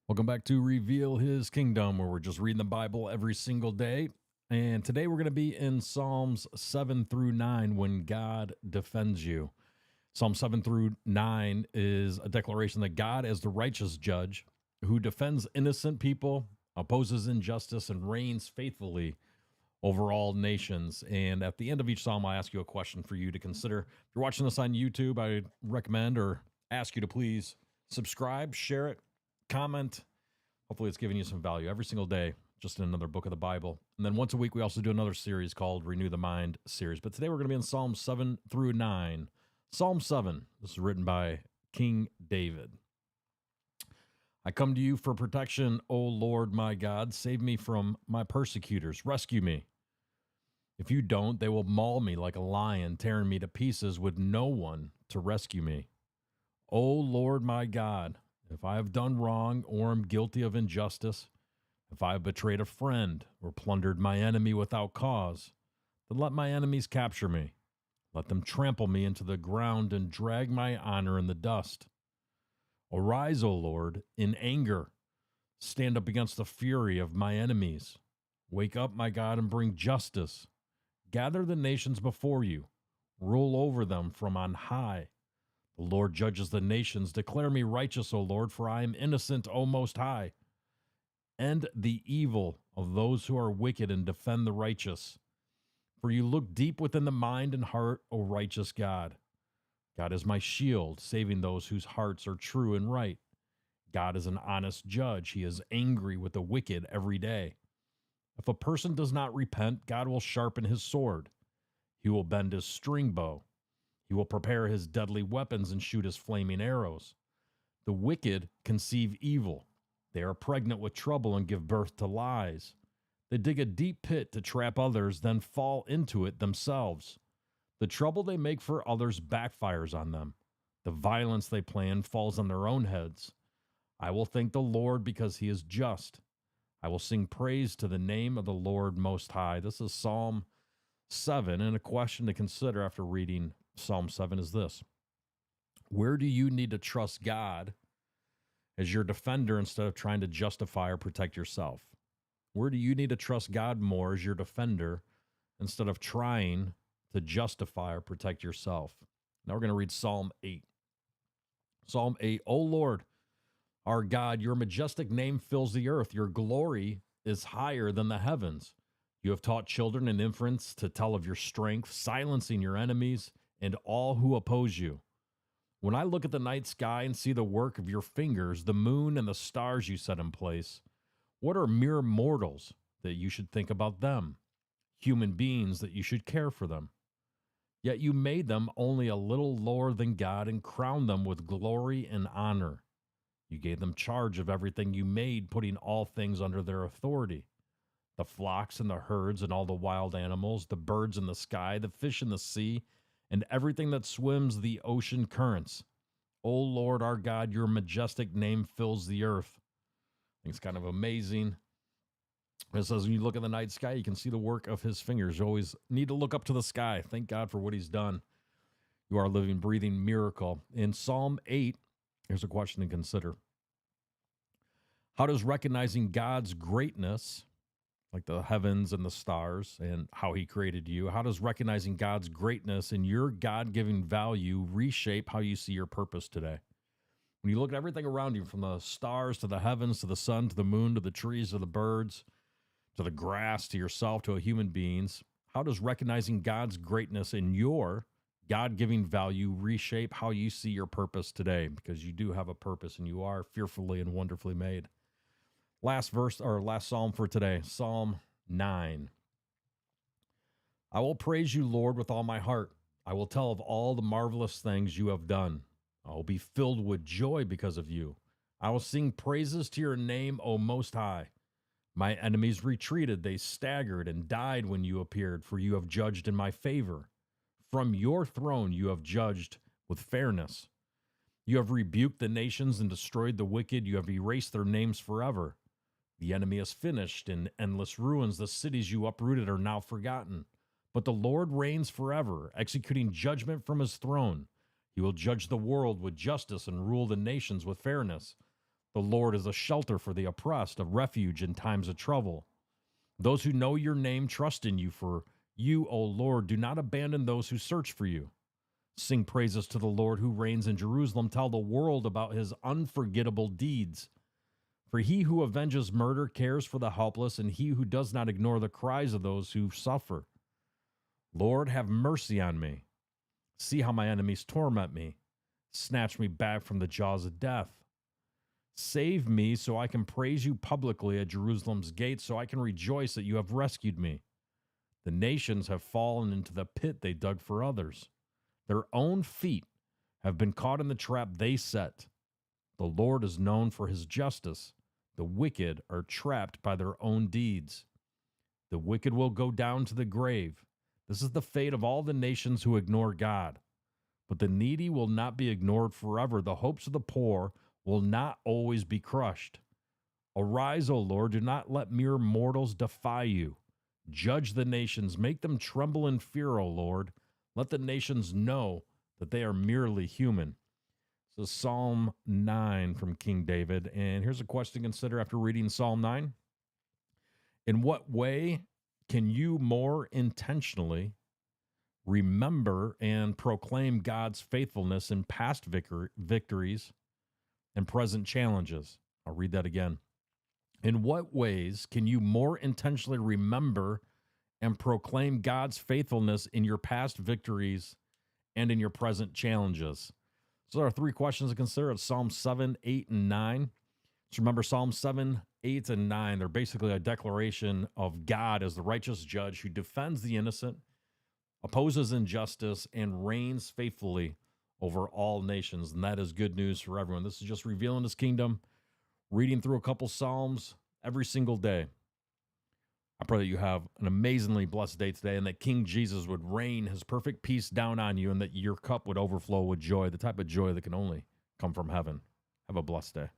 Welcome back to Reveal His Kingdom, where we're just reading the Bible every single day. And today we're going to be in Psalms 7 through 9 when God defends you. Psalm 7 through 9 is a declaration that God is the righteous judge who defends innocent people, opposes injustice, and reigns faithfully over all nations. And at the end of each psalm, I ask you a question for you to consider. If you're watching this on YouTube, I recommend or ask you to please subscribe, share it, comment. Hopefully, it's giving you some value every single day, just in another book of the Bible. And then once a week, we also do another series called Renew the Mind series. But today we're going to be in Psalm 7 through 9. Psalm 7, this is written by King David. I come to you for protection, O Lord my God. Save me from my persecutors. Rescue me. If you don't, they will maul me like a lion, tearing me to pieces with no one to rescue me. O Lord my God, if I have done wrong or am guilty of injustice, if I have betrayed a friend or plundered my enemy without cause, then let my enemies capture me. Let them trample me into the ground and drag my honor in the dust. Arise, O Lord, in anger. Stand up against the fury of my enemies. Wake up, my God, and bring justice. Gather the nations before you. Rule over them from on high. The Lord judges the nations. Declare me righteous, O Lord, for I am innocent, O Most High. End the evil of those who are wicked and defend the righteous. For you look deep within the mind and heart, O righteous God. God is my shield, saving those whose hearts are true and right. God is an honest judge. He is angry with the wicked every day. If a person does not repent, God will sharpen his sword. He will bend his string bow. He will prepare his deadly weapons and shoot his flaming arrows. The wicked conceive evil. They are pregnant with trouble and give birth to lies. They dig a deep pit to trap others, then fall into it themselves. The trouble they make for others backfires on them. The violence they plan falls on their own heads. I will thank the Lord because he is just. I will sing praise to the name of the Lord Most High. This is Psalm 7, and a question to consider after reading Psalm 7 is this: where do you need to trust God as your defender instead of trying to justify or protect yourself? Where do you need to trust God more as your defender instead of trying to justify or protect yourself? Now we're going to read Psalm 8. Psalm 8, O Lord, our God, your majestic name fills the earth. Your glory is higher than the heavens. You have taught children and infants to tell of your strength, silencing your enemies and all who oppose you. When I look at the night sky and see the work of your fingers, the moon and the stars you set in place, what are mere mortals that you should think about them? Human beings that you should care for them. Yet you made them only a little lower than God and crowned them with glory and honor. You gave them charge of everything you made, putting all things under their authority: the flocks and the herds and all the wild animals, the birds in the sky, the fish in the sea, and everything that swims the ocean currents. O Lord our God, your majestic name fills the earth. I think it's kind of amazing. It says when you look at the night sky, you can see the work of his fingers. You always need to look up to the sky. Thank God for what he's done. You are a living, breathing miracle. In Psalm 8, here's a question to consider. How does recognizing God's greatness, like the heavens and the stars and how he created you, how does recognizing God's greatness and your God-given value reshape how you see your purpose today? When you look at everything around you, from the stars to the heavens to the sun to the moon to the trees to the birds to the grass to yourself to human beings, how does recognizing God's greatness and your God-given value reshape how you see your purpose today? Because you do have a purpose and you are fearfully and wonderfully made. Last verse or last psalm for today, Psalm 9. I will praise you, Lord, with all my heart. I will tell of all the marvelous things you have done. I will be filled with joy because of you. I will sing praises to your name, O Most High. My enemies retreated, they staggered and died when you appeared, for you have judged in my favor. From your throne you have judged with fairness. You have rebuked the nations and destroyed the wicked. You have erased their names forever. The enemy is finished in endless ruins. The cities you uprooted are now forgotten. But the Lord reigns forever, executing judgment from his throne. He will judge the world with justice and rule the nations with fairness. The Lord is a shelter for the oppressed, a refuge in times of trouble. Those who know your name trust in you, for you, O Lord, do not abandon those who search for you. Sing praises to the Lord who reigns in Jerusalem. Tell the world about his unforgettable deeds. For he who avenges murder cares for the helpless, and he who does not ignore the cries of those who suffer. Lord, have mercy on me. See how my enemies torment me. Snatch me back from the jaws of death. Save me so I can praise you publicly at Jerusalem's gates, so I can rejoice that you have rescued me. The nations have fallen into the pit they dug for others. Their own feet have been caught in the trap they set. The Lord is known for his justice. The wicked are trapped by their own deeds. The wicked will go down to the grave. This is the fate of all the nations who ignore God. But the needy will not be ignored forever. The hopes of the poor will not always be crushed. Arise, O Lord, do not let mere mortals defy you. Judge the nations, make them tremble in fear, O Lord. Let the nations know that they are merely human. So Psalm 9 from King David. And here's a question to consider after reading Psalm 9. In what way can you more intentionally remember and proclaim God's faithfulness in past victories and present challenges? I'll read that again. In what ways can you more intentionally remember and proclaim God's faithfulness in your past victories and in your present challenges? So there are three questions to consider. It's Psalm 7, 8, and 9. Just remember Psalm 7, 8, and 9. They're basically a declaration of God as the righteous judge who defends the innocent, opposes injustice, and reigns faithfully over all nations. And that is good news for everyone. This is just revealing his kingdom, reading through a couple Psalms every single day. I pray that you have an amazingly blessed day today and that King Jesus would rain his perfect peace down on you and that your cup would overflow with joy, the type of joy that can only come from heaven. Have a blessed day.